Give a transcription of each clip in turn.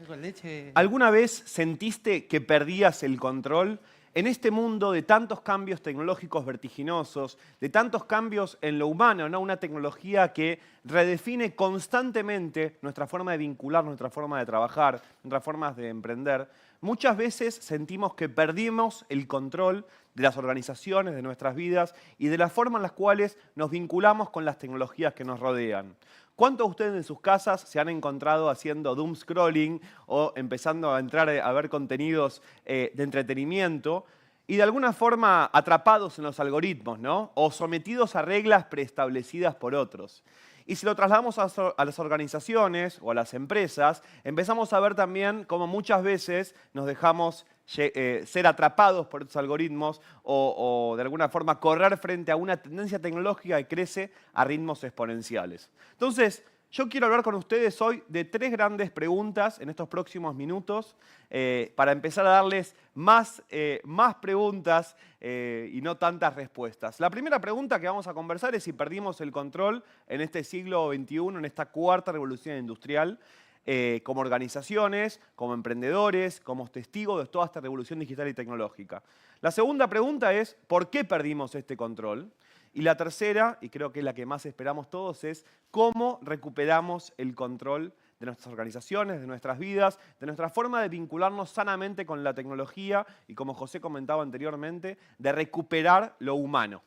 Con leche. ¿Alguna vez sentiste que perdías el control? En este mundo de tantos cambios tecnológicos vertiginosos, de tantos cambios en lo humano, ¿no? Una tecnología que redefine constantemente nuestra forma de vincular, nuestra forma de trabajar, nuestras formas de emprender, muchas veces sentimos que perdimos el control de las organizaciones, de nuestras vidas y de la forma en las cuales nos vinculamos con las tecnologías que nos rodean. ¿Cuántos de ustedes en sus casas se han encontrado haciendo doom scrolling o empezando a entrar a ver contenidos de entretenimiento y de alguna forma atrapados en los algoritmos, ¿no? O sometidos a reglas preestablecidas por otros? Y si lo trasladamos a las organizaciones o a las empresas, empezamos a ver también cómo muchas veces nos dejamos ser atrapados por estos algoritmos o de alguna forma correr frente a una tendencia tecnológica que crece a ritmos exponenciales. Entonces, yo quiero hablar con ustedes hoy de tres grandes preguntas en estos próximos minutos para empezar a darles más preguntas y no tantas respuestas. La primera pregunta que vamos a conversar es si perdimos el control en este siglo XXI, en esta cuarta revolución industrial, como organizaciones, como emprendedores, como testigos de toda esta revolución digital y tecnológica. La segunda pregunta es ¿por qué perdimos este control? Y la tercera, y creo que es la que más esperamos todos, es cómo recuperamos el control de nuestras organizaciones, de nuestras vidas, de nuestra forma de vincularnos sanamente con la tecnología y, como José comentaba anteriormente, de recuperar lo humano.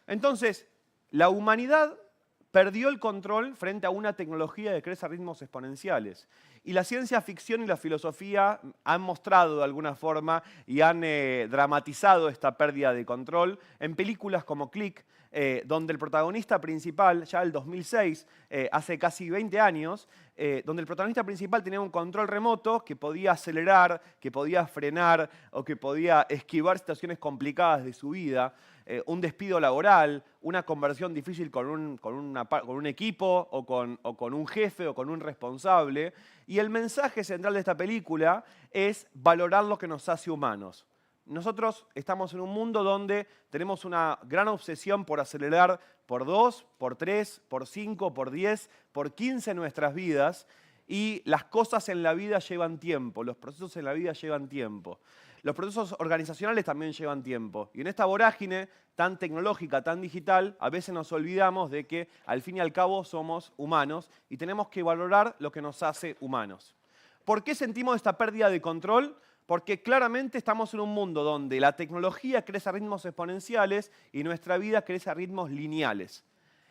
Entonces, la humanidad perdió el control frente a una tecnología que crece a ritmos exponenciales. Y la ciencia ficción y la filosofía han mostrado de alguna forma y han dramatizado esta pérdida de control en películas como Click, donde el protagonista principal, ya el 2006, hace casi 20 años, donde el protagonista principal tenía un control remoto que podía acelerar, que podía frenar o que podía esquivar situaciones complicadas de su vida, un despido laboral, una conversión difícil con un equipo o con un jefe o con un responsable. Y el mensaje central de esta película es valorar lo que nos hace humanos. Nosotros estamos en un mundo donde tenemos una gran obsesión por acelerar por 2, por 3, por 5, por 10, por 15 nuestras vidas, y las cosas en la vida llevan tiempo, los procesos en la vida llevan tiempo. Los procesos organizacionales también llevan tiempo. Y en esta vorágine tan tecnológica, tan digital, a veces nos olvidamos de que al fin y al cabo somos humanos y tenemos que valorar lo que nos hace humanos. ¿Por qué sentimos esta pérdida de control? Porque claramente estamos en un mundo donde la tecnología crece a ritmos exponenciales y nuestra vida crece a ritmos lineales.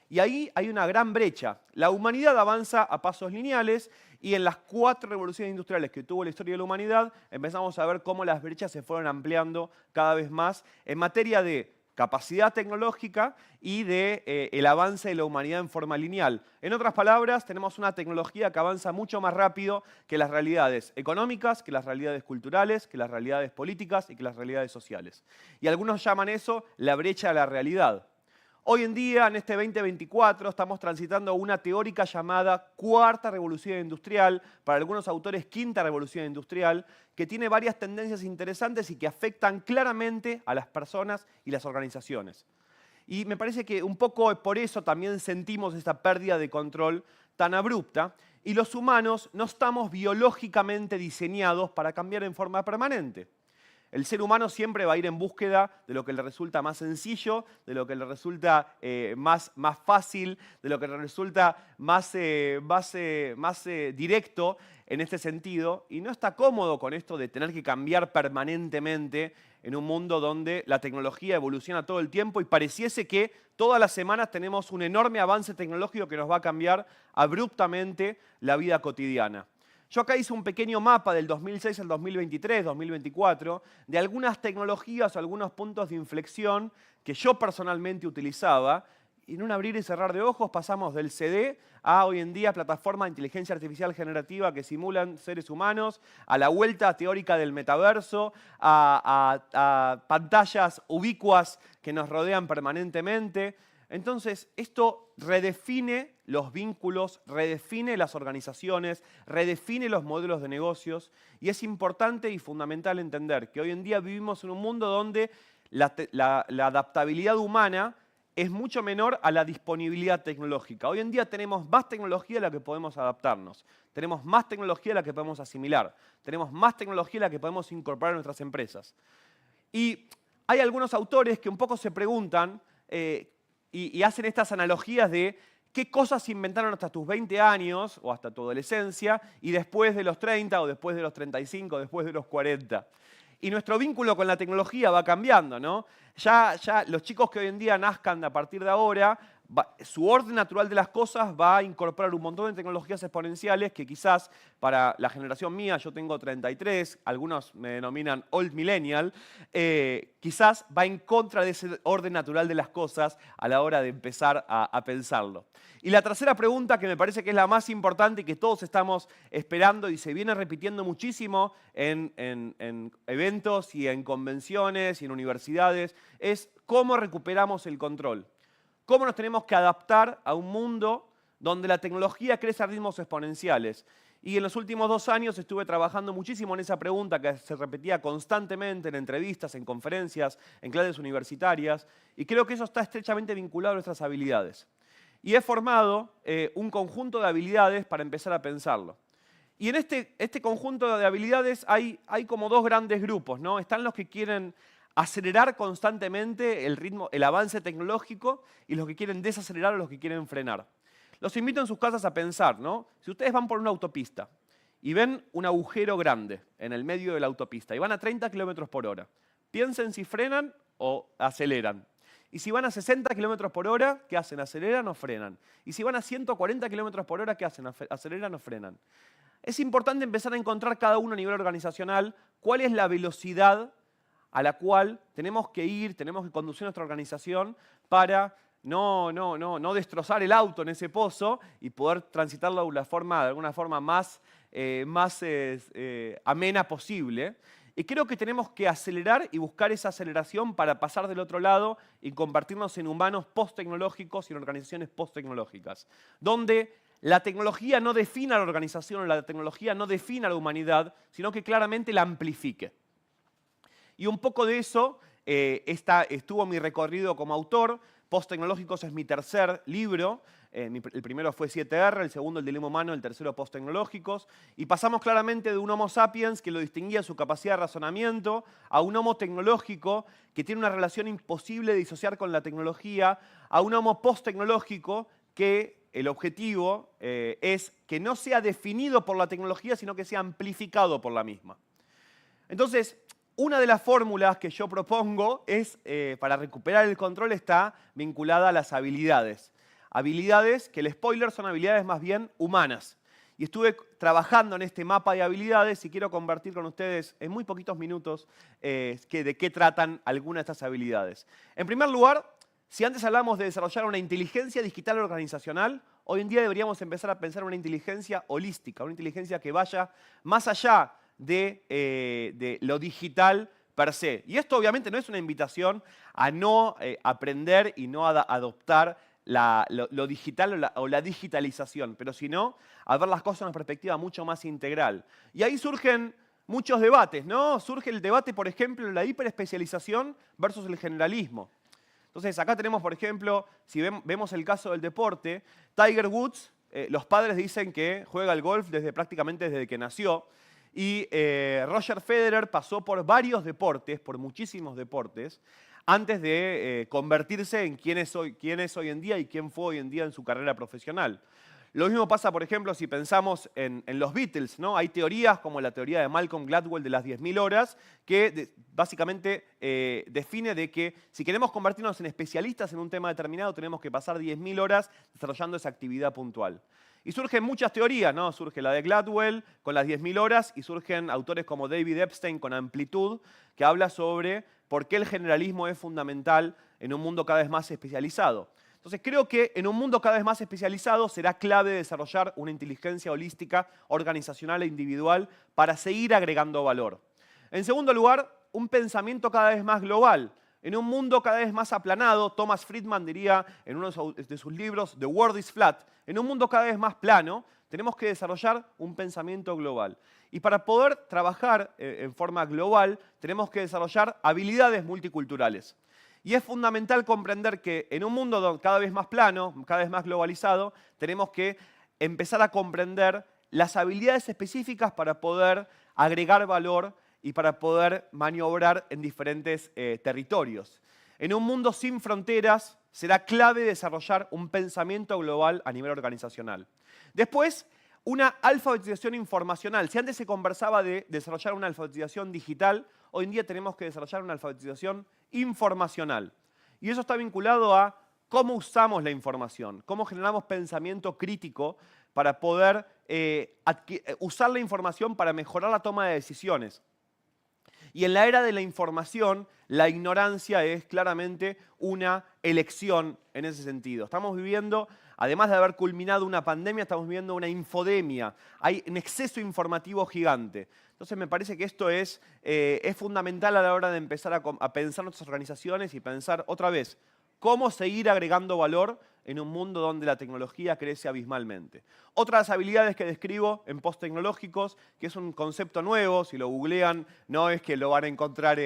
Y ahí hay una gran brecha. La humanidad avanza a pasos lineales y en las 4 revoluciones industriales que tuvo la historia de la humanidad empezamos a ver cómo las brechas se fueron ampliando cada vez más en materia de capacidad tecnológica y de el avance de la humanidad en forma lineal. En otras palabras, tenemos una tecnología que avanza mucho más rápido que las realidades económicas, que las realidades culturales, que las realidades políticas y que las realidades sociales. Y algunos llaman eso la brecha de la realidad. Hoy en día, en este 2024, estamos transitando una teórica llamada Cuarta Revolución Industrial, para algunos autores Quinta Revolución Industrial, que tiene varias tendencias interesantes y que afectan claramente a las personas y las organizaciones. Y me parece que un poco por eso también sentimos esta pérdida de control tan abrupta, y los humanos no estamos biológicamente diseñados para cambiar en forma permanente. El ser humano siempre va a ir en búsqueda de lo que le resulta más sencillo, de lo que le resulta más fácil, de lo que le resulta más directo en este sentido, y no está cómodo con esto de tener que cambiar permanentemente en un mundo donde la tecnología evoluciona todo el tiempo y pareciese que todas las semanas tenemos un enorme avance tecnológico que nos va a cambiar abruptamente la vida cotidiana. Yo acá hice un pequeño mapa del 2006 al 2023, 2024, de algunas tecnologías o algunos puntos de inflexión que yo personalmente utilizaba. Y en un abrir y cerrar de ojos pasamos del CD a hoy en día plataformas de inteligencia artificial generativa que simulan seres humanos, a la vuelta teórica del metaverso, a pantallas ubicuas que nos rodean permanentemente. Entonces, esto redefine los vínculos, redefine las organizaciones, redefine los modelos de negocios, y es importante y fundamental entender que hoy en día vivimos en un mundo donde la adaptabilidad humana es mucho menor a la disponibilidad tecnológica. Hoy en día tenemos más tecnología a la que podemos adaptarnos, tenemos más tecnología a la que podemos asimilar, tenemos más tecnología a la que podemos incorporar en nuestras empresas. Y hay algunos autores que un poco se preguntan y hacen estas analogías de qué cosas se inventaron hasta tus 20 años o hasta tu adolescencia y después de los 30 o después de los 35, después de los 40. Y nuestro vínculo con la tecnología va cambiando, ¿no? Ya los chicos que hoy en día nazcan a partir de ahora, su orden natural de las cosas va a incorporar un montón de tecnologías exponenciales que quizás para la generación mía, yo tengo 33, algunos me denominan old millennial, quizás va en contra de ese orden natural de las cosas a la hora de empezar a pensarlo. Y la tercera pregunta, que me parece que es la más importante y que todos estamos esperando y se viene repitiendo muchísimo en eventos y en convenciones y en universidades, es cómo recuperamos el control. Cómo nos tenemos que adaptar a un mundo donde la tecnología crece a ritmos exponenciales. Y en los últimos 2 años estuve trabajando muchísimo en esa pregunta que se repetía constantemente en entrevistas, en conferencias, en clases universitarias, y creo que eso está estrechamente vinculado a nuestras habilidades. Y he formado un conjunto de habilidades para empezar a pensarlo. Y en este conjunto de habilidades hay como 2 grandes grupos, ¿no? Están los que quieren acelerar constantemente el ritmo, el avance tecnológico, y los que quieren desacelerar o los que quieren frenar. Los invito en sus casas a pensar, ¿no? Si ustedes van por una autopista y ven un agujero grande en el medio de la autopista y van a 30 kilómetros por hora, piensen si frenan o aceleran. Y si van a 60 kilómetros por hora, ¿qué hacen? ¿Aceleran o frenan? Y si van a 140 kilómetros por hora, ¿qué hacen? ¿Aceleran o frenan? Es importante empezar a encontrar cada uno a nivel organizacional cuál es la velocidad a la cual tenemos que ir, tenemos que conducir nuestra organización para no destrozar el auto en ese pozo y poder transitarlo de alguna forma más amena posible. Y creo que tenemos que acelerar y buscar esa aceleración para pasar del otro lado y convertirnos en humanos post-tecnológicos y en organizaciones post-tecnológicas, donde la tecnología no defina a la organización o la tecnología no defina a la humanidad, sino que claramente la amplifique. Y un poco de eso estuvo mi recorrido como autor. Post-tecnológicos es mi tercer libro. El primero fue 7R, el segundo el dilema humano, el tercero post-tecnológicos. Y pasamos claramente de un Homo sapiens que lo distinguía su capacidad de razonamiento a un Homo tecnológico que tiene una relación imposible de disociar con la tecnología, a un Homo post-tecnológico que el objetivo es que no sea definido por la tecnología, sino que sea amplificado por la misma. Entonces, una de las fórmulas que yo propongo es, para recuperar el control, está vinculada a las habilidades. Habilidades que, el spoiler, son habilidades más bien humanas. Y estuve trabajando en este mapa de habilidades y quiero compartir con ustedes en muy poquitos minutos de qué tratan algunas de estas habilidades. En primer lugar, si antes hablamos de desarrollar una inteligencia digital organizacional, hoy en día deberíamos empezar a pensar en una inteligencia holística, una inteligencia que vaya más allá de lo digital per se. Y esto obviamente no es una invitación a no aprender y no a adoptar lo digital o la digitalización, pero sino a ver las cosas en una perspectiva mucho más integral. Y ahí surgen muchos debates, ¿no? Surge el debate, por ejemplo, de la hiperespecialización versus el generalismo. Entonces, acá tenemos, por ejemplo, si vemos el caso del deporte, Tiger Woods, los padres dicen que juega al golf prácticamente desde que nació. Y Roger Federer pasó por varios deportes, por muchísimos deportes, antes de convertirse en quién es hoy en día y quién fue hoy en día en su carrera profesional. Lo mismo pasa, por ejemplo, si pensamos en los Beatles, ¿no? Hay teorías como la teoría de Malcolm Gladwell de las 10.000 horas, que básicamente define de que si queremos convertirnos en especialistas en un tema determinado, tenemos que pasar 10.000 horas desarrollando esa actividad puntual. Y surgen muchas teorías, ¿no? Surge la de Gladwell con las 10.000 horas y surgen autores como David Epstein con Amplitud, que habla sobre por qué el generalismo es fundamental en un mundo cada vez más especializado. Entonces creo que en un mundo cada vez más especializado será clave desarrollar una inteligencia holística, organizacional e individual para seguir agregando valor. En segundo lugar, un pensamiento cada vez más global. En un mundo cada vez más aplanado, Thomas Friedman diría en uno de sus libros, The World is Flat, en un mundo cada vez más plano, tenemos que desarrollar un pensamiento global. Y para poder trabajar en forma global, tenemos que desarrollar habilidades multiculturales. Y es fundamental comprender que en un mundo cada vez más plano, cada vez más globalizado, tenemos que empezar a comprender las habilidades específicas para poder agregar valor y para poder maniobrar en diferentes territorios. En un mundo sin fronteras será clave desarrollar un pensamiento global a nivel organizacional. Después, una alfabetización informacional. Si antes se conversaba de desarrollar una alfabetización digital, hoy en día tenemos que desarrollar una alfabetización informacional. Y eso está vinculado a cómo usamos la información, cómo generamos pensamiento crítico para poder usar la información para mejorar la toma de decisiones. Y en la era de la información, la ignorancia es claramente una elección en ese sentido. Estamos viviendo, además de haber culminado una pandemia, estamos viviendo una infodemia. Hay un exceso informativo gigante. Entonces me parece que esto es fundamental a la hora de empezar a pensar nuestras organizaciones y pensar otra vez cómo seguir agregando valor en un mundo donde la tecnología crece abismalmente. Otras habilidades que describo en post-tecnológicos, que es un concepto nuevo, si lo googlean, no es que lo van a encontrar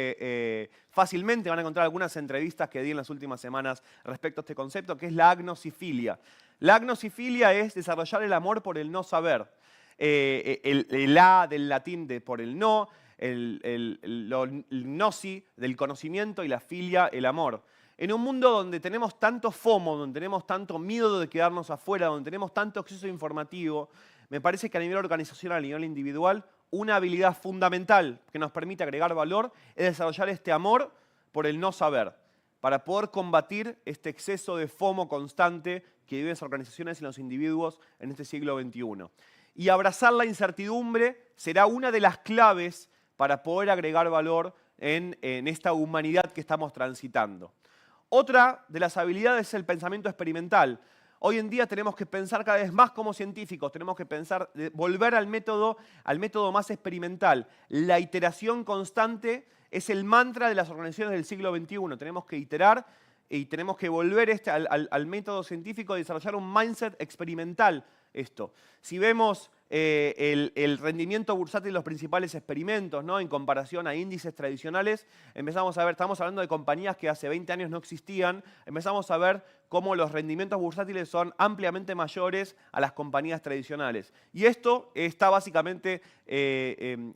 fácilmente, van a encontrar algunas entrevistas que di en las últimas semanas respecto a este concepto, que es la agnosifilia. La agnosifilia es desarrollar el amor por el no saber. El A del latín por el no, el gnosi del conocimiento y la filia, el amor. En un mundo donde tenemos tanto FOMO, donde tenemos tanto miedo de quedarnos afuera, donde tenemos tanto exceso informativo, me parece que a nivel organizacional, a nivel individual, una habilidad fundamental que nos permite agregar valor es desarrollar este amor por el no saber, para poder combatir este exceso de FOMO constante que viven las organizaciones y los individuos en este siglo XXI. Y abrazar la incertidumbre será una de las claves para poder agregar valor en esta humanidad que estamos transitando. Otra de las habilidades es el pensamiento experimental. Hoy en día tenemos que pensar cada vez más como científicos, tenemos que pensar, volver al método más experimental. La iteración constante es el mantra de las organizaciones del siglo XXI. Tenemos que iterar y tenemos que volver al método científico y desarrollar un mindset experimental. Si vemos el rendimiento bursátil de los principales experimentos, ¿no?, en comparación a índices tradicionales, empezamos a ver, estamos hablando de compañías que hace 20 años no existían, empezamos a ver cómo los rendimientos bursátiles son ampliamente mayores a las compañías tradicionales. Y esto está básicamente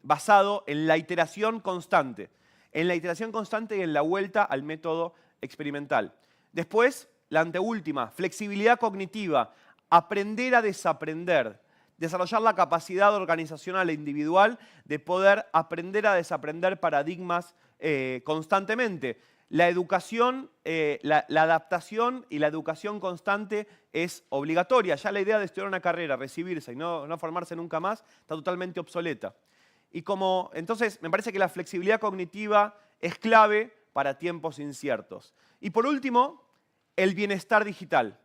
basado en la iteración constante. En la iteración constante y en la vuelta al método experimental. Después, la anteúltima, flexibilidad cognitiva. Aprender a desaprender, desarrollar la capacidad organizacional e individual de poder aprender a desaprender paradigmas constantemente. La educación, la adaptación y la educación constante es obligatoria. Ya la idea de estudiar una carrera, recibirse y no formarse nunca más está totalmente obsoleta. Y entonces me parece que la flexibilidad cognitiva es clave para tiempos inciertos. Y por último, el bienestar digital.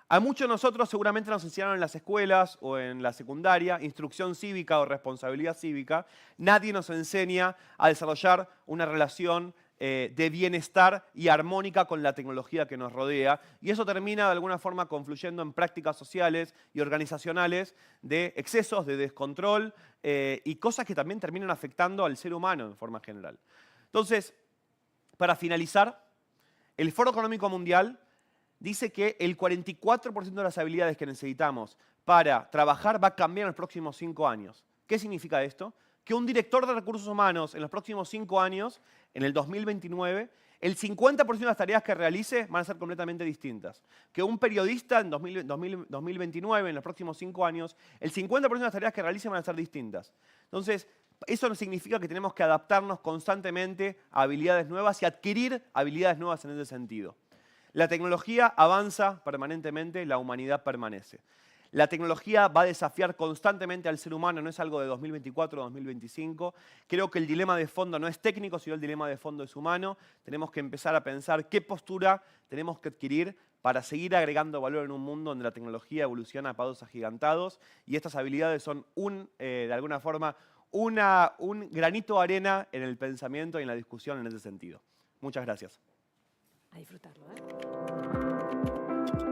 A muchos de nosotros seguramente nos enseñaron en las escuelas o en la secundaria instrucción cívica o responsabilidad cívica. Nadie nos enseña a desarrollar una relación de bienestar y armónica con la tecnología que nos rodea. Y eso termina de alguna forma confluyendo en prácticas sociales y organizacionales de excesos, de descontrol y cosas que también terminan afectando al ser humano en forma general. Entonces, para finalizar, el Foro Económico Mundial dice que el 44% de las habilidades que necesitamos para trabajar va a cambiar en los próximos 5 años. ¿Qué significa esto? Que un director de recursos humanos en los próximos 5 años, en el 2029, el 50% de las tareas que realice van a ser completamente distintas. Que un periodista en 2029, en los próximos 5 años, el 50% de las tareas que realice van a ser distintas. Entonces, eso significa que tenemos que adaptarnos constantemente a habilidades nuevas y adquirir habilidades nuevas en ese sentido. La tecnología avanza permanentemente, la humanidad permanece. La tecnología va a desafiar constantemente al ser humano, no es algo de 2024 o 2025. Creo que el dilema de fondo no es técnico, sino el dilema de fondo es humano. Tenemos que empezar a pensar qué postura tenemos que adquirir para seguir agregando valor en un mundo donde la tecnología evoluciona a pasos agigantados y estas habilidades son de alguna forma un granito de arena en el pensamiento y en la discusión en ese sentido. Muchas gracias. A disfrutarlo, ¿eh?